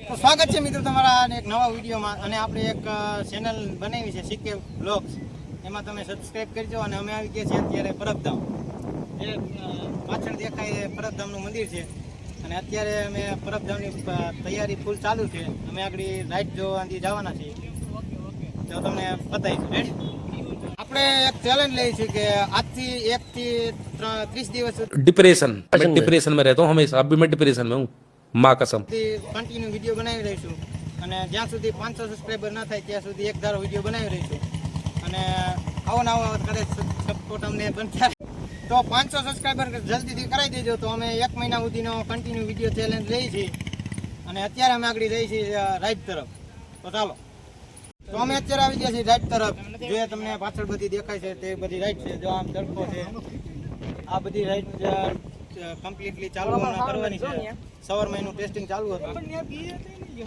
તો સ્વાગત છે મિત્રો તમારા એક નવા વિડીયોમાં અને આપણે એક ચેનલ બનાવી છે સીકે વ્લોગ્સ એમાં તમે સબસ્ક્રાઇબ કરજો અને અમે આવી ગયા છીએ અત્યારે પરબધામ એ પાછળ દેખાય એ પરબધામનું મંદિર છે અને અત્યારે અમે પરબધામની તૈયારી ફૂલ ચાલુ છે અમે આગળ રાઈડ જોવાથી જવાના છીએ તો તમને બતાવીશું રેડી આપણે એક ચેલેન્જ લઈએ છીએ કે આજથી 1 થી 30 દિવસ डिप्रेशन मैं डिप्रेशन में रहता हूँ हमेशा अभी मैं डिप्रेशन में हूँ माँ कसम કન્ટિન્યુ વિડીયો બનાવી રહીશું અને જ્યાં સુધી 500 સબસ્ક્રાઈબર ના થાય ત્યાં સુધી એક ધારો વિડીયો બનાવી રહીશું અને આવો નવો કદાચ સપોર્ટ અમને પણ થાય તો 500 સબસ્ક્રાઈબર જલ્દીથી કરાવી દેજો તો અમે 1 મહિના સુધીનો કન્ટિન્યુ વિડીયો ચેલેન્જ લઈએ છીએ અને અત્યારે અમે આગળ જઈએ છીએ રાઈડ તરફ તો ચાલો તો અમે અત્યારે આવી ગયા છીએ રાઈડ તરફ જે તમને પાછળ બધી દેખાય છે તે બધી રાઈડ છે જો આમ તડકો છે આ બધી રાઈડ કમ્પ્લીટલી ચાલુ કરવાની છે સવારમાં એનું ટેસ્ટિંગ ચાલુ હતું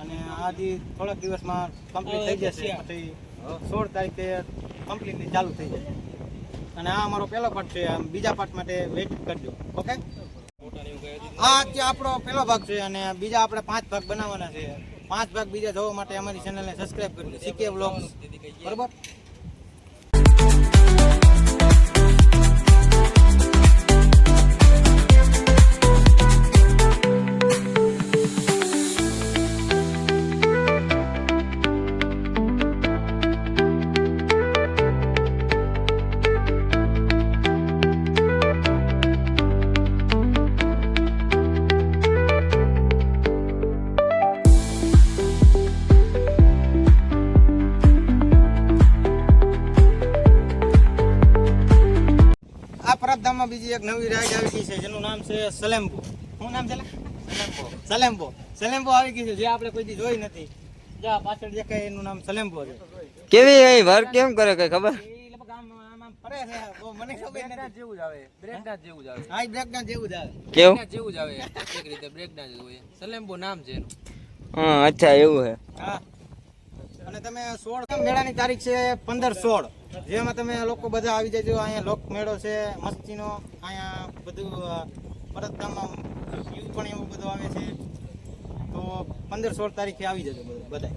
અને આથી થોડાક દિવસમાં કમ્પ્લીટ થઈ જશે પછી 16 તારીખે કમ્પ્લીટલી ચાલુ થઈ જશે અને આ અમારો પહેલો પાર્ટ છે બીજા પાર્ટ માટે વેઇટ કરજો ઓકે આ અત્યારે આપણો પહેલો ભાગ છે અને બીજા આપણે 5 ભાગ બનાવવાના છે 5 ભાગ બીજા જોવા માટે અમારી ચેનલને સબસ્ક્રાઇબ કરજો સીકે વ્લોગ્સ બરાબર પરબધામમાં બીજી એક નવી રાઈડ આવી ગઈ છે જેનું નામ છે સલેમ્બો શું નામ છે સલેમ્બો આવી ગઈ છે જે આપણે કોઈ દી જોઈ નથી જા પાછળ દેખાય એનું નામ સલેમ્બો છે કેવી એ વર્ક કેમ કરે કઈ ખબર એ લગભગ આમ ફરે છે બહુ મને ખબર નથી જેવું જ આવે બ્રેક ડાન્સ જેવું જ આવે હા બ્રેક ડાન્સ જેવું જ આવે કેવું જેવું જ આવે એક રીતે બ્રેક ડાન્સ હોય સલેમ્બો નામ છે એનું હા અચ્છા એવું હે હા અને તમે 16 મેળાની તારીખ છે 15-16 જેમાં તમે લોકો બધા આવી જજો અહીંયા લોક મેળો છે મસ્તીનો અહીંયા બધું પરબધામમાં વ્યૂ પણ એવું બધું આવે છે તો 15-16 તારીખે આવી જજો બધા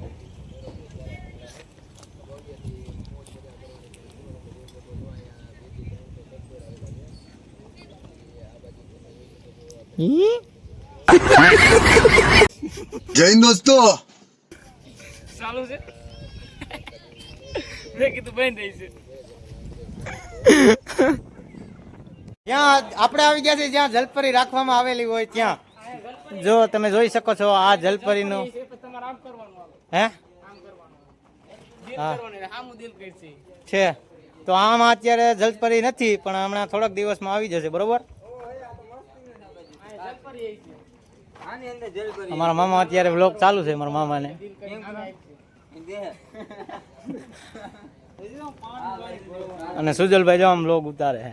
જય હિન્દ દોસ્તો ચાલુ છે મેં કીધું બંધ થઈ છે ત્યાં આપણે આવી ગયા છે જ્યાં જલપરી રાખવામાં આવેલી હોય ત્યાં જો તમે જોઈ શકો છો આ જલપરીનું તમારે આમ કરવાનું આવે હે આમ કરવાનું દિલ કરવાનું એટલે હામું દિલ કરશે છે તો આમાં અત્યારે જલપરી નથી પણ હમણાં થોડાક દિવસમાં આવી જશે બરોબર અમારા મામા અત્યારે વ્લોગ ચાલુ છે મારા મામાને અને સુજલભાઈ જો આમ વ્લોગ ઉતારે છે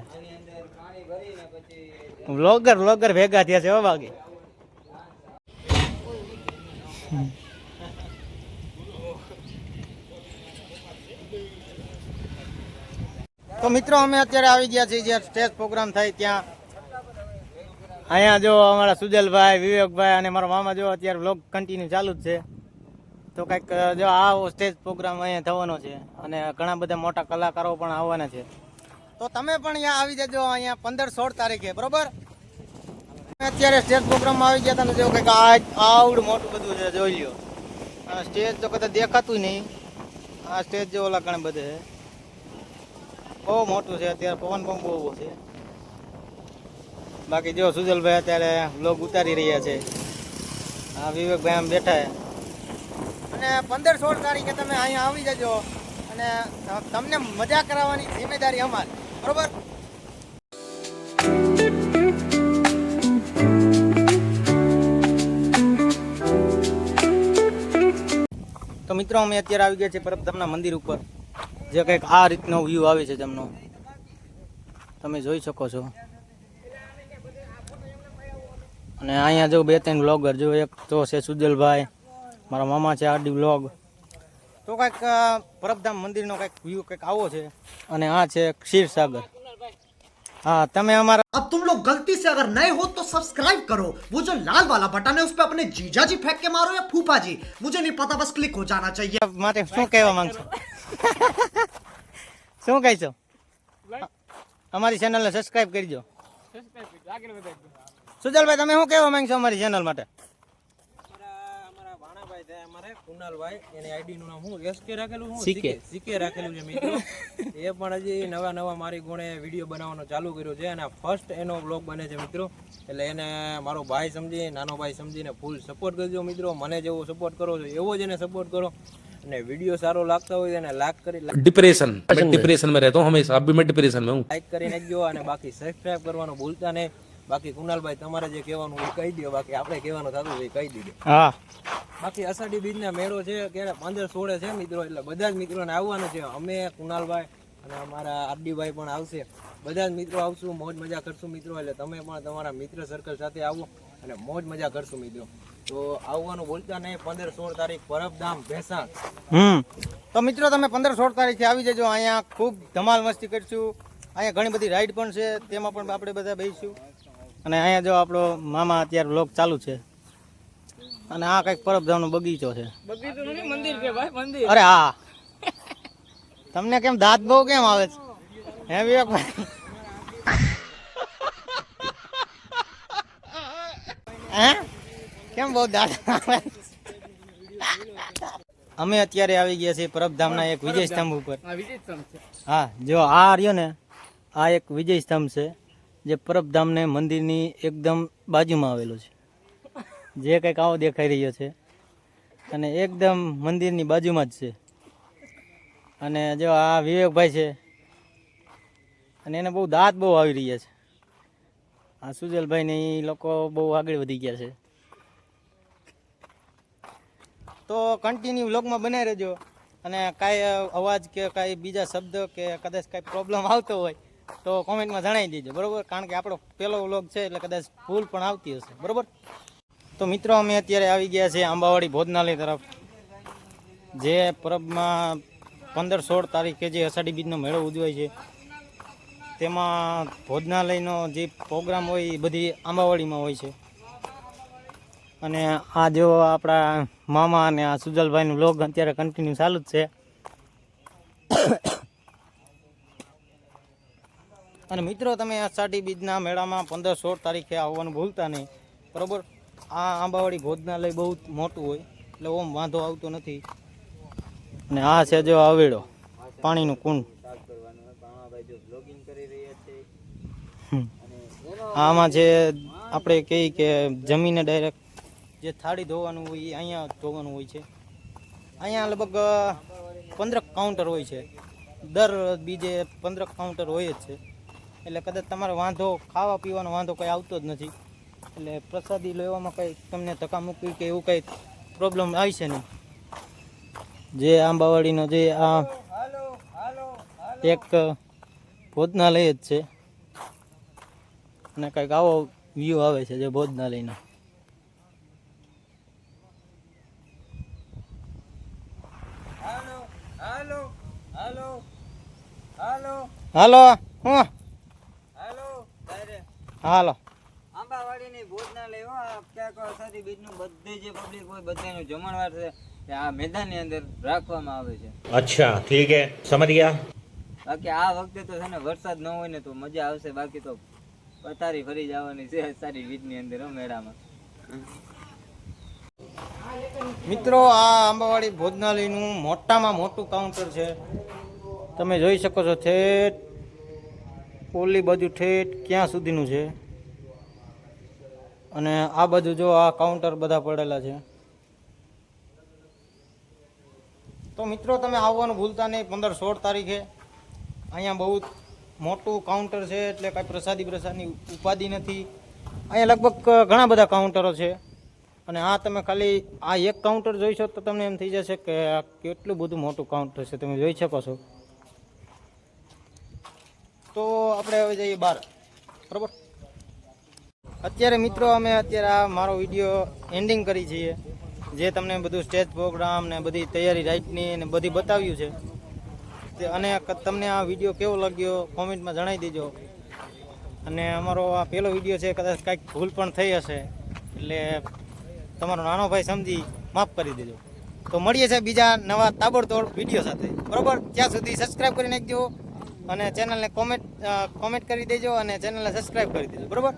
વ્લોગર ભેગા થયા છે હો બાકી તો મિત્રો અમે અત્યારે આવી ગયા છીએ જ્યાં સ્ટેજ પ્રોગ્રામ થાય ત્યાં અહીંયા જો અમારા સુજલભાઈ વિવેકભાઈ અને મારા મામા જો અત્યારે વ્લોગ કન્ટિન્યુ ચાલુ જ છે તો કંઈક જો આવો સ્ટેજ પ્રોગ્રામ અહીંયા થવાનો છે અને ઘણા બધા મોટા કલાકારો પણ આવવાના છે તો તમે પણ અહીંયા આવી જજો અહીંયા 15-16 તારીખે બરોબર અત્યારે સ્ટેજ પ્રોગ્રામમાં આવી ગયા તમે જો કંઈક આવડું મોટું બધું છે જોઈ લ્યો સ્ટેજ તો કદાચ દેખાતું નહીં આ સ્ટેજ જો ઓલા ઘણા બધે બહુ મોટું છે અત્યારે પવન પણ બહુ છે બાકી જો સુજલભાઈ અત્યારે વ્લોગ ઉતારી રહ્યા છે હા વિવેકભાઈ આમ બેઠા છે અને 15-16 તારીખે તમે અહીંયા આવી જજો અને તમને મજા કરાવવાની જિમ્મેદારી અમારી બરોબર તો મિત્રો અમે અત્યારે આવી ગયા છે પરબધામના મંદિર ઉપર જે કંઈક આ રીતનો વ્યૂ આવે છે તેમનો તમે જોઈ શકો છો અને અહીંયા જો 2-3 વ્લોગર જો એક તો છે સુજલભાઈ મારા મામા છે આરડી વ્લોગ તો કંઈક પરબધામ મંદિરનો કંઈક વ્યૂ કંઈક આવો છે અને આ છે ક્ષીરસાગર હા તમે અમારા अब तुम लोग गलती से अगर नए हो तो सब्सक्राइब करो, वो जो लाल वाला बटन है उस पर अपने जीजा जी फेंक के मारो या फूफा जी, मुझे नहीं पता, बस क्लिक हो जाना चाहिए। માટે શું કહેવા માંગશો? શું કહેશો? અમારી ચેનલને સબસ્ક્રાઇબ કરજો. આગળ વધારજો. સુજલભાઈ તમે શું કહેવા માંગશો અમારી ચેનલ માટે? અમારા ભાણાભાઈ છે અમારે કુનાલભાઈ, એની આઈડી નું નામ હું એસકે રાખેલું હું CK. સીકે રાખેલું છે મિત્રો. એ પણ હજી નવા મારી ગુણે વિડીયો બનાવવાનો ચાલુ કર્યો છે અને ફર્સ્ટ એનો બ્લોગ બને છે મિત્રો. એટલે એને મારો ભાઈ સમજી, નાનો ભાઈ સમજીને ફૂલ સપોર્ટ કરજો મિત્રો. મને જેવો સપોર્ટ કરો છો એવો જ એને સપોર્ટ કરો, અને વિડીયો સારો લાગતા હોય એને લાઈક કરી डिप्रेशन, मैं डिप्रेशन में रहता हूँ हमेशा. अभी मैं डिप्रेशन में हूँ. લાઈક કરી નાખજો, અને બાકી સબસ્ક્રાઇબ કરવાનું ભૂલતા નહીં. બાકી કુનાલભાઈ તમારે જે કહેવાનું એ કહી દો, બાકી આપણે કહેવાનું થતું હોય એ કહી દીધું. હા બાકી અષાઢી બીજના મેળો છે ક્યારે 15-16 છે મિત્રો, એટલે બધા જ મિત્રોને આવવાનું છે. અમે કુનાલભાઈ અને અમારા આરડીભાઈ પણ આવશે, બધા જ મિત્રો આવશું, મોજ મજા કરશું મિત્રો. એટલે તમે પણ તમારા મિત્ર સર્કલ સાથે આવો અને મોજ મજા કરશું મિત્રો. તો આવવાનું ભૂલતા નહીં. 15-16 તારીખ પરબધામ ભેસાણ. તો મિત્રો તમે 15-16 તારીખે આવી જજો. અહીંયા ખૂબ ધમાલ મસ્તી કરશું. અહીંયા ઘણી બધી રાઈડ પણ છે, તેમાં પણ આપણે બધા બેસીશું. અને અહીંયા જો આપણો મામા અત્યારે વ્લોગ ચાલુ છે, અને આ કંઈક પરબધામનો બગીચો છે. બગીચું નથી, મંદિર કે ભાઈ, મંદિર. અરે હા, તમને કેમ દાંત બહુ કેમ આવે છે હે વિવેકભાઈ? હે કેમ બહુ દાંત આવે? અમે અત્યારે આવી ગયા છીએ પરબધામના એક વિજય સ્તંભ ઉપર. આ વિજય સ્તંભ છે. હા, જો આ રહ્યો ને, આ એક વિજય સ્તંભ છે જે પરબધામને મંદિરની એકદમ બાજુમાં આવેલો છે. જે કંઈક આવો દેખાઈ રહ્યો છે, અને એકદમ મંદિરની બાજુમાં જ છે. અને જો આ વિવેકભાઈ છે, અને એને બહુ દાંત બહુ આવી રહ્યા છે. આ સુજલભાઈ ને એ લોકો બહુ આગળ વધી ગયા છે. તો કન્ટિન્યુ વ્લોગમાં બનાવી રહેજો. અને કાંઈ અવાજ કે કાંઈ બીજા શબ્દ કે કદાચ કાંઈ પ્રોબ્લેમ આવતો હોય તો કોમેન્ટમાં જણાવી દેજો, બરાબર? કારણ કે આપણો પહેલો વ્લોગ છે એટલે કદાચ ભૂલ પણ આવતી હશે, બરાબર? તો મિત્રો અમે અત્યારે આવી ગયા છીએ આંબાવાડી ભોજનાલય તરફ, જે પરબમાં 15-16 તારીખે જે અષાઢી બીજનો મેળો ઉજવાય છે, તેમાં ભોજનાલયનો જે પ્રોગ્રામ હોય એ બધી આંબાવાડીમાં હોય છે. અને આ જો આપણા મામા અને આ સુજલભાઈનું વ્લોગ અત્યારે કન્ટિન્યુ ચાલુ જ છે. અને મિત્રો તમે અષાઢી બીજના મેળામાં 15-16 તારીખે આવવાનું ભૂલતા નહીં, બરાબર? આ આંબાવાડી ભોજનાલય બહુ મોટું હોય એટલે ઓમ વાંધો આવતો નથી. અને આ છે જો આવેડો પાણીનું કુંડ. આમાં જે આપણે કહીએ કે જમીને ડાયરેક્ટ જે થાળી ધોવાનું હોય એ અહીંયા ધોવાનું હોય છે. અહીંયા લગભગ 15 કાઉન્ટર હોય છે, દર બીજે 15 કાઉન્ટર હોય જ છે. એટલે કદાચ તમારો વાંધો ખાવા પીવાનો વાંધો કંઈ આવતો જ નથી. એટલે પ્રસાદી લેવામાં કંઈ તમને ધક્કા મૂકી કે એવું કંઈ પ્રોબ્લેમ આવી છે નહીં. જે આંબાવાડીનો જે આ એક ભોજનાલય જ છે, અને કંઈક આવો વ્યૂ આવે છે જે ભોજનાલયનો. હાલો હું હાલો આંબાવાડીની ભોજનાલય હો, ક્યાંક અષાઢી બીજનું બધી જે પબ્લિક હોય બધાનું જમણવાર છે તે આ મેદાનની અંદર રાખવામાં આવે છે. अच्छा ठीक है समझ गया. બાકી આ વખતે તો છે ને વરસાદ ન હોય ને તો મજા આવશે, બાકી તો પથારી ફરી જવાની છે અષાઢી બીજની અંદર મેળામાં. મિત્રો આ આંબાવાડી ભોજનાલયનું મોટામાં મોટું કાઉન્ટર છે. તમે જોઈ શકો છો ઠેઠ ઓલી બાજુ ઠેઠ ક્યાં સુધીનું છે. અને આ બાજુ જો આ કાઉન્ટર બધા પડેલા છે. તો મિત્રો તમે આવવાનું ભૂલતા નહીં 15-16 તારીખે. અહીંયા બહુ મોટું કાઉન્ટર છે, એટલે કાંઈ પ્રસાદની ઉપાધિ નથી. અહીંયા લગભગ ઘણા બધા કાઉન્ટરો છે. અને આ તમે ખાલી આ એક કાઉન્ટર જોઈશો તો તમને એમ થઈ જશે કે આ કેટલું બધું મોટું કાઉન્ટર છે, તમે જોઈ શકો છો. તો આપણે હવે જઈએ બહાર, બરાબર? અત્યારે મિત્રો અમે આ મારો વિડીયો એન્ડિંગ કરી છીએ, જે તમને બધું સ્ટેજ પ્રોગ્રામ ને બધી તૈયારી રાઈટની ને બધી બતાવ્યું છે. અને તમને આ વિડીયો કેવો લાગ્યો કોમેન્ટમાં જણાવી દેજો. અને અમારો આ પહેલો વિડીયો છે, કદાચ કાંઈક ભૂલ પણ થઈ હશે એટલે તમારો નાનો ભાઈ સમજી માફ કરી દેજો. તો મળીએ છીએ બીજા નવા તાબડતોડ વિડીયો સાથે, બરોબર? ત્યાં સુધી સબસ્ક્રાઈબ કરી નાખજો અને ચેનલને કોમેન્ટ કરી દેજો અને ચેનલને સબસ્ક્રાઈબ કરી દેજો, બરોબર?